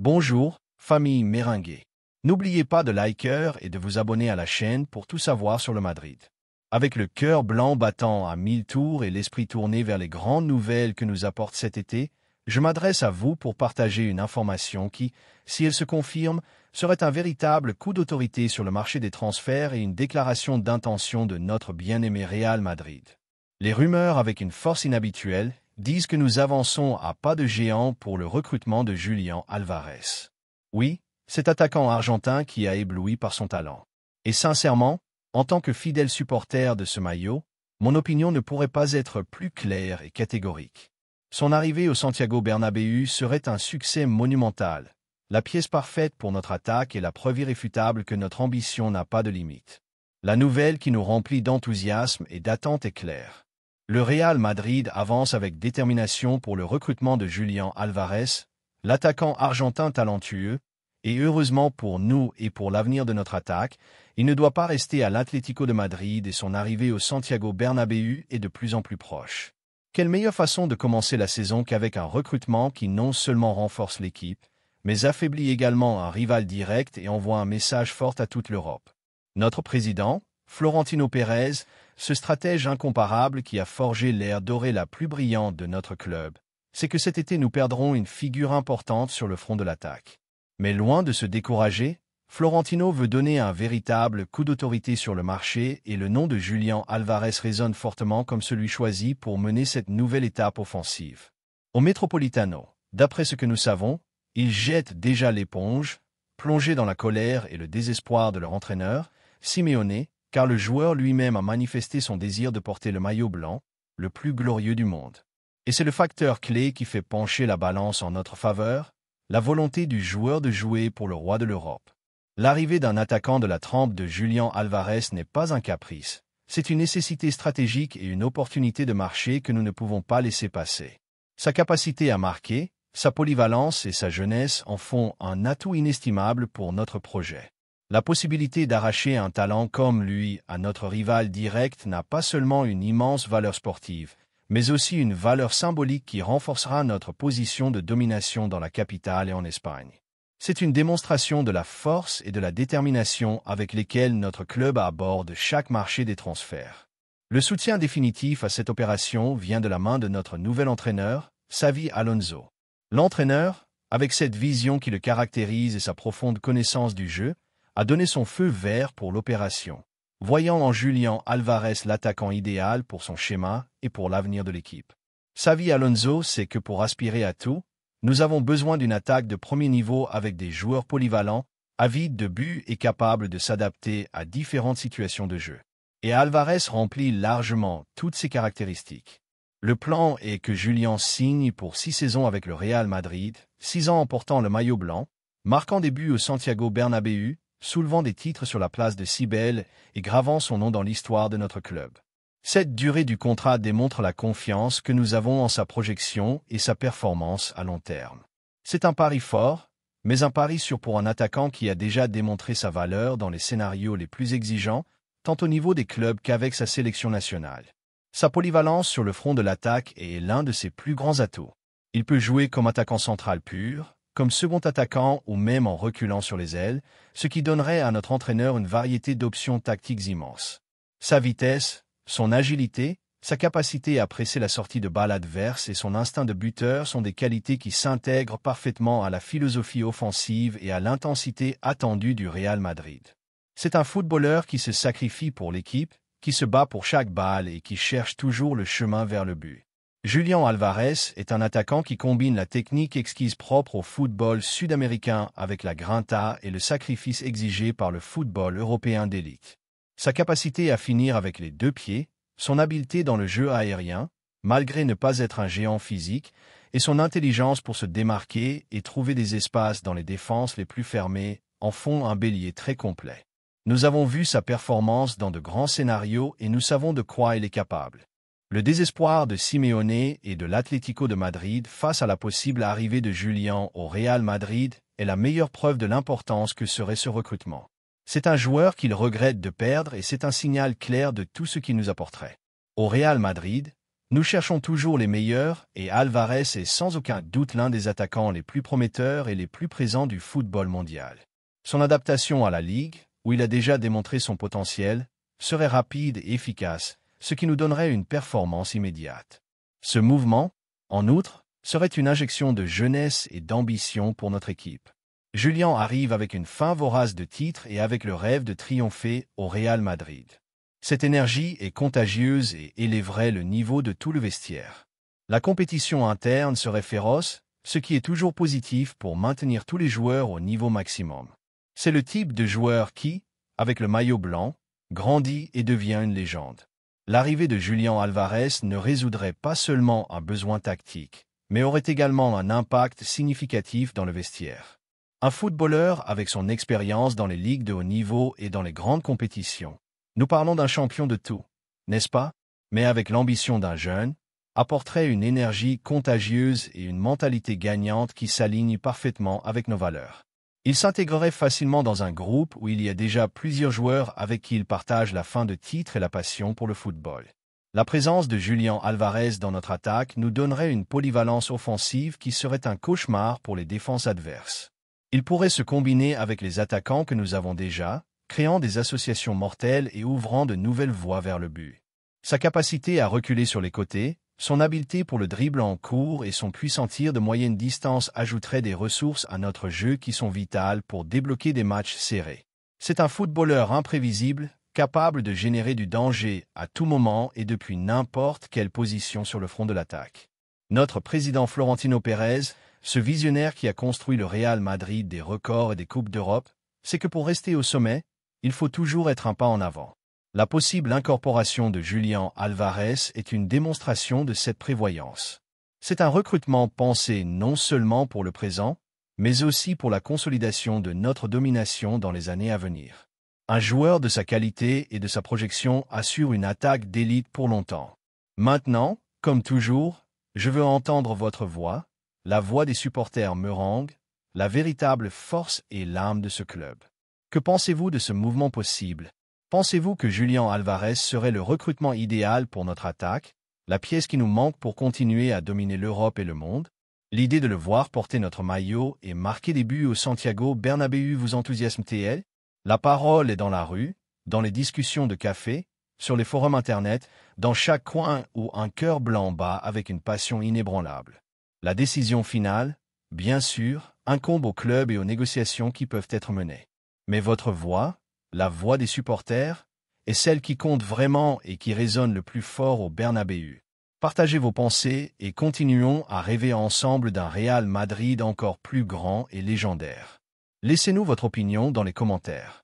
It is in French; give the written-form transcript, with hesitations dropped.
Bonjour, famille Méringuée. N'oubliez pas de liker et de vous abonner à la chaîne pour tout savoir sur le Madrid. Avec le cœur blanc battant à 1000 tours et l'esprit tourné vers les grandes nouvelles que nous apporte cet été, je m'adresse à vous pour partager une information qui, si elle se confirme, serait un véritable coup d'autorité sur le marché des transferts et une déclaration d'intention de notre bien-aimé Real Madrid. Les rumeurs, avec une force inhabituelle, disent que nous avançons à pas de géant pour le recrutement de Julián Álvarez. Oui, cet attaquant argentin qui a ébloui par son talent. Et sincèrement, en tant que fidèle supporter de ce maillot, mon opinion ne pourrait pas être plus claire et catégorique. Son arrivée au Santiago Bernabéu serait un succès monumental, la pièce parfaite pour notre attaque et la preuve irréfutable que notre ambition n'a pas de limite. La nouvelle qui nous remplit d'enthousiasme et d'attente est claire. Le Real Madrid avance avec détermination pour le recrutement de Julián Álvarez, l'attaquant argentin talentueux, et heureusement pour nous et pour l'avenir de notre attaque, il ne doit pas rester à l'Atlético de Madrid et son arrivée au Santiago Bernabéu est de plus en plus proche. Quelle meilleure façon de commencer la saison qu'avec un recrutement qui non seulement renforce l'équipe, mais affaiblit également un rival direct et envoie un message fort à toute l'Europe. Notre président, Florentino Pérez, ce stratège incomparable qui a forgé l'ère dorée la plus brillante de notre club, c'est que cet été nous perdrons une figure importante sur le front de l'attaque. Mais loin de se décourager, Florentino veut donner un véritable coup d'autorité sur le marché et le nom de Julián Álvarez résonne fortement comme celui choisi pour mener cette nouvelle étape offensive. Au Metropolitano, d'après ce que nous savons, ils jettent déjà l'éponge, plongés dans la colère et le désespoir de leur entraîneur, Simeone, car le joueur lui-même a manifesté son désir de porter le maillot blanc, le plus glorieux du monde. Et c'est le facteur clé qui fait pencher la balance en notre faveur, la volonté du joueur de jouer pour le roi de l'Europe. L'arrivée d'un attaquant de la trempe de Julián Álvarez n'est pas un caprice, c'est une nécessité stratégique et une opportunité de marché que nous ne pouvons pas laisser passer. Sa capacité à marquer, sa polyvalence et sa jeunesse en font un atout inestimable pour notre projet. La possibilité d'arracher un talent comme lui à notre rival direct n'a pas seulement une immense valeur sportive, mais aussi une valeur symbolique qui renforcera notre position de domination dans la capitale et en Espagne. C'est une démonstration de la force et de la détermination avec lesquelles notre club aborde chaque marché des transferts. Le soutien définitif à cette opération vient de la main de notre nouvel entraîneur, Xavi Alonso. L'entraîneur, avec cette vision qui le caractérise et sa profonde connaissance du jeu, a donné son feu vert pour l'opération, voyant en Julián Álvarez l'attaquant idéal pour son schéma et pour l'avenir de l'équipe. Xavi Alonso sait que pour aspirer à tout, nous avons besoin d'une attaque de premier niveau avec des joueurs polyvalents, avides de buts et capables de s'adapter à différentes situations de jeu. Et Álvarez remplit largement toutes ces caractéristiques. Le plan est que Julián signe pour 6 saisons avec le Real Madrid, 6 ans en portant le maillot blanc, marquant des buts au Santiago Bernabéu, soulevant des titres sur la place de Cibel et gravant son nom dans l'histoire de notre club. Cette durée du contrat démontre la confiance que nous avons en sa projection et sa performance à long terme. C'est un pari fort, mais un pari sûr pour un attaquant qui a déjà démontré sa valeur dans les scénarios les plus exigeants, tant au niveau des clubs qu'avec sa sélection nationale. Sa polyvalence sur le front de l'attaque est l'un de ses plus grands atouts. Il peut jouer comme attaquant central pur, comme second attaquant ou même en reculant sur les ailes, ce qui donnerait à notre entraîneur une variété d'options tactiques immenses. Sa vitesse, son agilité, sa capacité à presser la sortie de balle adverse et son instinct de buteur sont des qualités qui s'intègrent parfaitement à la philosophie offensive et à l'intensité attendue du Real Madrid. C'est un footballeur qui se sacrifie pour l'équipe, qui se bat pour chaque balle et qui cherche toujours le chemin vers le but. Julián Álvarez est un attaquant qui combine la technique exquise propre au football sud-américain avec la grinta et le sacrifice exigé par le football européen d'élite. Sa capacité à finir avec les 2 pieds, son habileté dans le jeu aérien, malgré ne pas être un géant physique, et son intelligence pour se démarquer et trouver des espaces dans les défenses les plus fermées en font un bélier très complet. Nous avons vu sa performance dans de grands scénarios et nous savons de quoi il est capable. Le désespoir de Simeone et de l'Atlético de Madrid face à la possible arrivée de Julián au Real Madrid est la meilleure preuve de l'importance que serait ce recrutement. C'est un joueur qu'il regrette de perdre et c'est un signal clair de tout ce qu'il nous apporterait. Au Real Madrid, Nous cherchons toujours les meilleurs et Alvarez est sans aucun doute l'un des attaquants les plus prometteurs et les plus présents du football mondial. Son adaptation à la Ligue, où il a déjà démontré son potentiel, serait rapide et efficace, ce qui nous donnerait une performance immédiate. Ce mouvement, en outre, serait une injection de jeunesse et d'ambition pour notre équipe. Julian arrive avec une faim vorace de titres et avec le rêve de triompher au Real Madrid. Cette énergie est contagieuse et élèverait le niveau de tout le vestiaire. La compétition interne serait féroce, ce qui est toujours positif pour maintenir tous les joueurs au niveau maximum. C'est le type de joueur qui, avec le maillot blanc, grandit et devient une légende. L'arrivée de Julian Alvarez ne résoudrait pas seulement un besoin tactique, mais aurait également un impact significatif dans le vestiaire. Un footballeur avec son expérience dans les ligues de haut niveau et dans les grandes compétitions. Nous parlons d'un champion de tout, n'est-ce pas? Mais avec l'ambition d'un jeune, apporterait une énergie contagieuse et une mentalité gagnante qui s'aligne parfaitement avec nos valeurs. Il s'intégrerait facilement dans un groupe où il y a déjà plusieurs joueurs avec qui il partage la faim de titre et la passion pour le football. La présence de Julian Alvarez dans notre attaque nous donnerait une polyvalence offensive qui serait un cauchemar pour les défenses adverses. Il pourrait se combiner avec les attaquants que nous avons déjà, créant des associations mortelles et ouvrant de nouvelles voies vers le but. Sa capacité à reculer sur les côtés, son habileté pour le dribble en cours et son puissant tir de moyenne distance ajouteraient des ressources à notre jeu qui sont vitales pour débloquer des matchs serrés. C'est un footballeur imprévisible, capable de générer du danger à tout moment et depuis n'importe quelle position sur le front de l'attaque. Notre président Florentino Pérez, ce visionnaire qui a construit le Real Madrid des records et des Coupes d'Europe, sait que pour rester au sommet, il faut toujours être un pas en avant. La possible incorporation de Julian Alvarez est une démonstration de cette prévoyance. C'est un recrutement pensé non seulement pour le présent, mais aussi pour la consolidation de notre domination dans les années à venir. Un joueur de sa qualité et de sa projection assure une attaque d'élite pour longtemps. Maintenant, comme toujours, je veux entendre votre voix, la voix des supporters meringues, la véritable force et l'âme de ce club. Que pensez-vous de ce mouvement possible? Pensez-vous que Julian Alvarez serait le recrutement idéal pour notre attaque, la pièce qui nous manque pour continuer à dominer l'Europe et le monde? L'idée de le voir porter notre maillot et marquer des buts au Santiago Bernabéu vous enthousiasme-t-elle? La parole est dans la rue, dans les discussions de café, sur les forums Internet, dans chaque coin où un cœur blanc bat avec une passion inébranlable. La décision finale, bien sûr, incombe au club et aux négociations qui peuvent être menées. Mais votre voix, la voix des supporters, est celle qui compte vraiment et qui résonne le plus fort au Bernabéu. Partagez vos pensées et continuons à rêver ensemble d'un Real Madrid encore plus grand et légendaire. Laissez-nous votre opinion dans les commentaires.